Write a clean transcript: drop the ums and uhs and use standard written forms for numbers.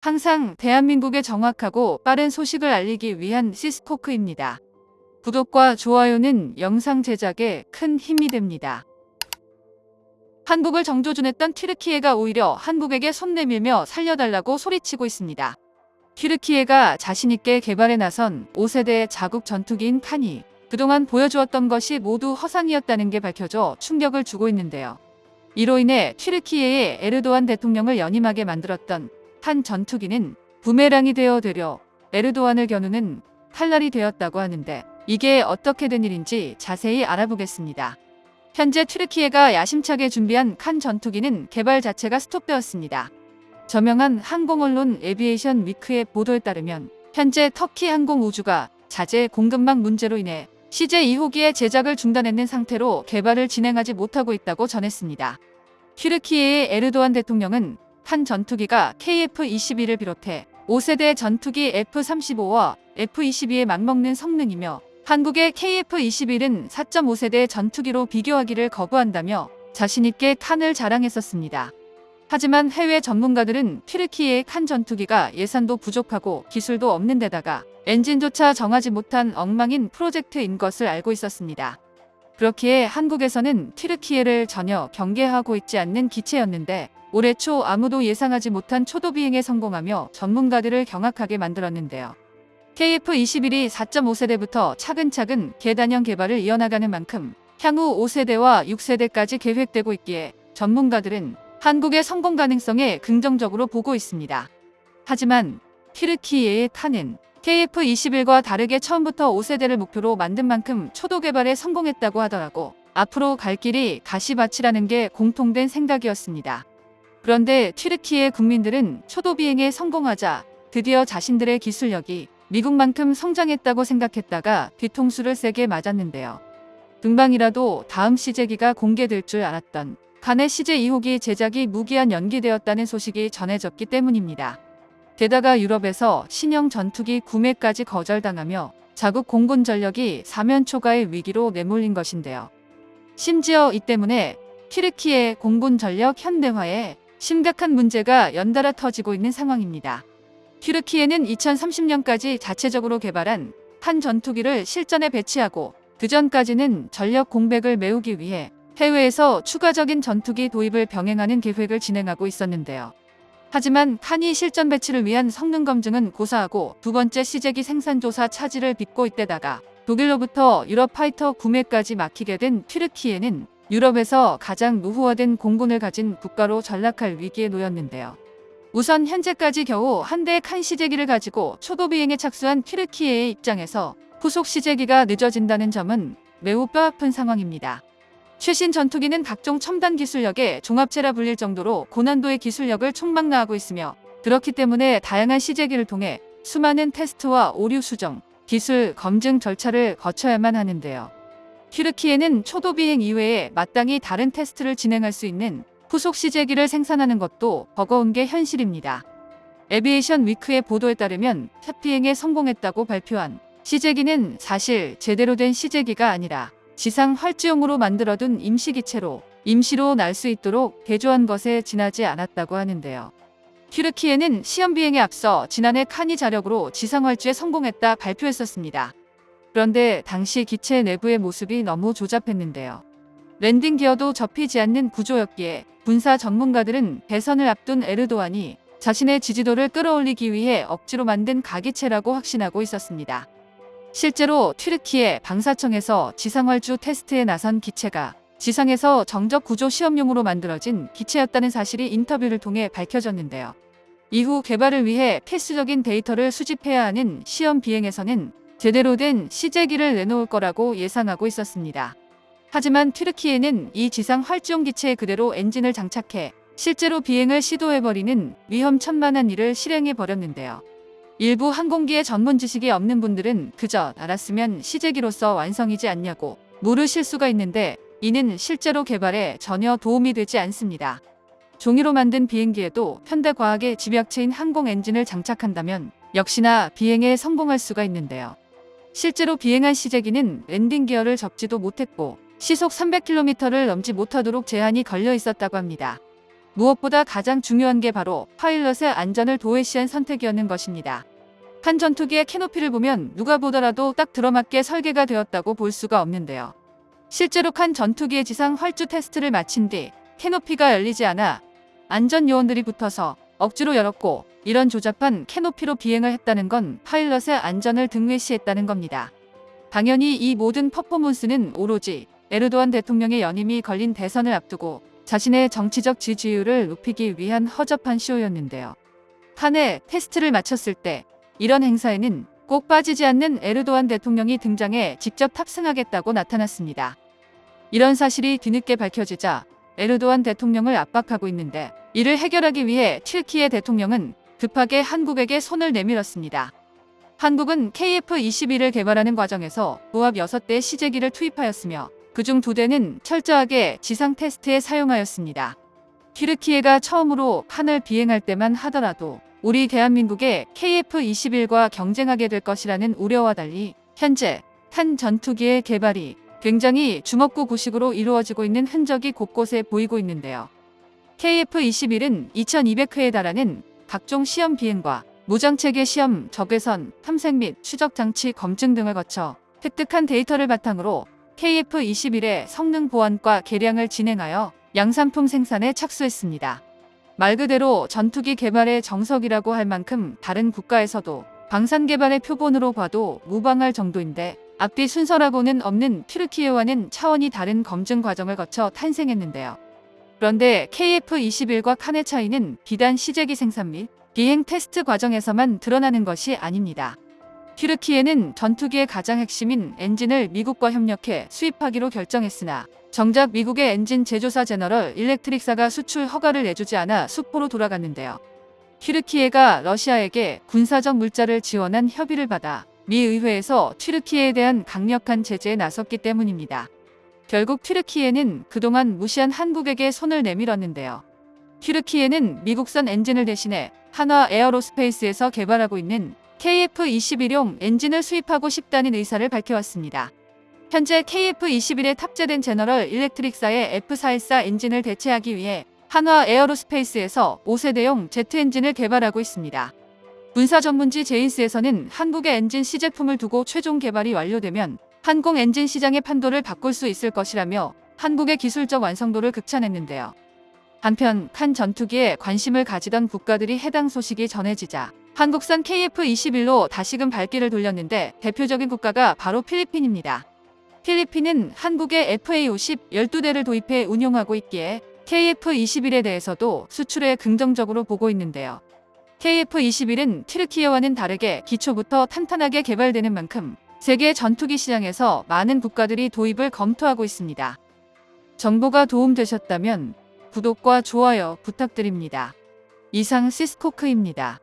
항상 대한민국에 정확하고 빠른 소식을 알리기 위한 시스코크입니다. 구독과 좋아요는 영상 제작에 큰 힘이 됩니다. 한국을 정조준했던 튀르키예가 오히려 한국에게 손 내밀며 살려달라고 소리치고 있습니다. 튀르키예가 자신있게 개발에 나선 5세대 자국 전투기인 칸이 그동안 보여주었던 것이 모두 허상이었다는 게 밝혀져 충격을 주고 있는데요. 이로 인해 튀르키예의 에르도안 대통령을 연임하게 만들었던 칸 전투기는 부메랑이 되어 에르도안을 겨누는 칼날이 되었다고 하는데 이게 어떻게 된 일인지 자세히 알아보겠습니다. 현재 튀르키예가 야심차게 준비한 칸 전투기는 개발 자체가 스톱되었습니다. 저명한 항공언론 에비에이션 위크의 보도에 따르면 현재 터키 항공우주가 자재 공급망 문제로 인해 CJ2호기의 제작을 중단했는 상태로 개발을 진행하지 못하고 있다고 전했습니다. 튀르키예의 에르도안 대통령은 칸 전투기가 KF-21을 비롯해 5세대 전투기 F-35와 F-22에 맞먹는 성능이며 한국의 KF-21은 4.5세대 전투기로 비교하기를 거부한다며 자신있게 칸을 자랑했었습니다. 하지만 해외 전문가들은 튀르키예의 칸 전투기가 예산도 부족하고 기술도 없는 데다가 엔진조차 정하지 못한 엉망인 프로젝트인 것을 알고 있었습니다. 그렇기에 한국에서는 튀르키예를 전혀 경계하고 있지 않는 기체였는데 올해 초 아무도 예상하지 못한 초도 비행에 성공하며 전문가들을 경악하게 만들었는데요. KF-21이 4.5세대부터 차근차근 계단형 개발을 이어나가는 만큼 향후 5세대와 6세대까지 계획되고 있기에 전문가들은 한국의 성공 가능성에 긍정적으로 보고 있습니다. 하지만 튀르키예의 칸은 KF-21과 다르게 처음부터 5세대를 목표로 만든 만큼 초도 개발에 성공했다고 하더라고 앞으로 갈 길이 가시밭이라는 게 공통된 생각이었습니다. 그런데 튀르키예 국민들은 초도 비행에 성공하자 드디어 자신들의 기술력이 미국만큼 성장했다고 생각했다가 뒤통수를 세게 맞았는데요. 금방이라도 다음 시제기가 공개될 줄 알았던 칸의 CJ2호기 제작이 무기한 연기되었다는 소식이 전해졌기 때문입니다. 게다가 유럽에서 신형 전투기 구매까지 거절당하며 자국 공군 전력이 사면초가의 위기로 내몰린 것인데요. 심지어 이 때문에 튀르키예 공군 전력 현대화에 심각한 문제가 연달아 터지고 있는 상황입니다. 튀르키예는 2030년까지 자체적으로 개발한 칸 전투기를 실전에 배치하고 그 전까지는 전력 공백을 메우기 위해 해외에서 추가적인 전투기 도입을 병행하는 계획을 진행하고 있었는데요. 하지만 칸이 실전 배치를 위한 성능 검증은 고사하고 두 번째 시제기 생산 조사 차질을 빚고 있대다가 독일로부터 유럽 파이터 구매까지 막히게 된 튀르키예는 유럽에서 가장 노후화된 공군을 가진 국가로 전락할 위기에 놓였는데요. 우선 현재까지 겨우 한 대의 칸 시제기를 가지고 초도 비행에 착수한 튀르키예의 입장에서 후속 시제기가 늦어진다는 점은 매우 뼈아픈 상황입니다. 최신 전투기는 각종 첨단 기술력의 종합체라 불릴 정도로 고난도의 기술력을 총망라하고 있으며 그렇기 때문에 다양한 시제기를 통해 수많은 테스트와 오류 수정, 기술 검증 절차를 거쳐야만 하는데요. 튀르키예는 초도 비행 이외에 마땅히 다른 테스트를 진행할 수 있는 후속 시제기를 생산하는 것도 버거운 게 현실입니다. 에비에이션 위크의 보도에 따르면 첫 비행에 성공했다고 발표한 시제기는 사실 제대로 된 시제기가 아니라 지상 활주용으로 만들어둔 임시기체로 임시로 날 수 있도록 개조한 것에 지나지 않았다고 하는데요. 튀르키예는 시험 비행에 앞서 지난해 칸이 자력으로 지상 활주에 성공했다 발표했었습니다. 그런데 당시 기체 내부의 모습이 너무 조잡했는데요. 랜딩 기어도 접히지 않는 구조였기에 군사 전문가들은 대선을 앞둔 에르도안이 자신의 지지도를 끌어올리기 위해 억지로 만든 가기체라고 확신하고 있었습니다. 실제로 튀르키예 방사청에서 지상활주 테스트에 나선 기체가 지상에서 정적 구조 시험용으로 만들어진 기체였다는 사실이 인터뷰를 통해 밝혀졌는데요. 이후 개발을 위해 필수적인 데이터를 수집해야 하는 시험 비행에서는 제대로 된 시제기를 내놓을 거라고 예상하고 있었습니다. 하지만 튀르키예는 이 지상 활주용 기체에 그대로 엔진을 장착해 실제로 비행을 시도해버리는 위험천만한 일을 실행해버렸는데요. 일부 항공기에 전문 지식이 없는 분들은 그저 알았으면 시제기로서 완성이지 않냐고 물으실 수가 있는데 이는 실제로 개발에 전혀 도움이 되지 않습니다. 종이로 만든 비행기에도 현대과학의 집약체인 항공 엔진을 장착한다면 역시나 비행에 성공할 수가 있는데요. 실제로 비행한 시제기는 랜딩 기어를 접지도 못했고 시속 300km를 넘지 못하도록 제한이 걸려 있었다고 합니다. 무엇보다 가장 중요한 게 바로 파일럿의 안전을 도외시한 선택이었는 것입니다. 칸 전투기의 캐노피를 보면 누가 보더라도 딱 들어맞게 설계가 되었다고 볼 수가 없는데요. 실제로 칸 전투기의 지상 활주 테스트를 마친 뒤 캐노피가 열리지 않아 안전 요원들이 붙어서 억지로 열었고, 이런 조잡한 캐노피로 비행을 했다는 건 파일럿의 안전을 등외시했다는 겁니다. 당연히 이 모든 퍼포먼스는 오로지 에르도안 대통령의 연임이 걸린 대선을 앞두고 자신의 정치적 지지율을 높이기 위한 허접한 쇼였는데요. 칸의 테스트를 마쳤을 때 이런 행사에는 꼭 빠지지 않는 에르도안 대통령이 등장해 직접 탑승하겠다고 나타났습니다. 이런 사실이 뒤늦게 밝혀지자 에르도안 대통령을 압박하고 있는데, 이를 해결하기 위해 튀르키예 대통령은 급하게 한국에게 손을 내밀었습니다. 한국은 KF-21을 개발하는 과정에서 무합 6대 시제기를 투입하였으며 그중 2대는 철저하게 지상 테스트에 사용하였습니다. 튀르키예가 처음으로 칸을 비행할 때만 하더라도 우리 대한민국의 KF-21과 경쟁하게 될 것이라는 우려와 달리 현재 칸 전투기의 개발이 굉장히 주먹구구식으로 이루어지고 있는 흔적이 곳곳에 보이고 있는데요. KF-21은 2200회에 달하는 각종 시험 비행과 무장체계 시험, 적외선, 탐색 및 추적 장치 검증 등을 거쳐 획득한 데이터를 바탕으로 KF-21의 성능 보완과 개량을 진행하여 양산품 생산에 착수했습니다. 말 그대로 전투기 개발의 정석이라고 할 만큼 다른 국가에서도 방산 개발의 표본으로 봐도 무방할 정도인데, 앞뒤 순서라고는 없는 튀르키예와는 차원이 다른 검증 과정을 거쳐 탄생했는데요. 그런데 KF-21과 칸의 차이는 비단 시제기 생산 및 비행 테스트 과정에서만 드러나는 것이 아닙니다. 튀르키예는 전투기의 가장 핵심인 엔진을 미국과 협력해 수입하기로 결정했으나 정작 미국의 엔진 제조사 제너럴 일렉트릭사가 수출 허가를 내주지 않아 수포로 돌아갔는데요. 튀르키예가 러시아에게 군사적 물자를 지원한 협의를 받아 미 의회에서 튀르키예에 대한 강력한 제재에 나섰기 때문입니다. 결국 튀르키예는 그동안 무시한 한국에게 손을 내밀었는데요. 튀르키예는 미국산 엔진을 대신에 한화 에어로스페이스에서 개발하고 있는 KF-21용 엔진을 수입하고 싶다는 의사를 밝혀왔습니다. 현재 KF-21에 탑재된 제너럴 일렉트릭사의 F414 엔진을 대체하기 위해 한화 에어로스페이스에서 5세대용 제트 엔진을 개발하고 있습니다. 군사 전문지 제인스에서는 한국의 엔진 시제품을 두고 최종 개발이 완료되면 항공 엔진 시장의 판도를 바꿀 수 있을 것이라며 한국의 기술적 완성도를 극찬했는데요. 한편 칸 전투기에 관심을 가지던 국가들이 해당 소식이 전해지자 한국산 KF-21로 다시금 발길을 돌렸는데, 대표적인 국가가 바로 필리핀입니다. 필리핀은 한국의 FA-50 12대를 도입해 운용하고 있기에 KF-21에 대해서도 수출에 긍정적으로 보고 있는데요. KF-21은 튀르키예와는 다르게 기초부터 탄탄하게 개발되는 만큼 세계 전투기 시장에서 많은 국가들이 도입을 검토하고 있습니다. 정보가 도움되셨다면 구독과 좋아요 부탁드립니다. 이상 시스코크입니다.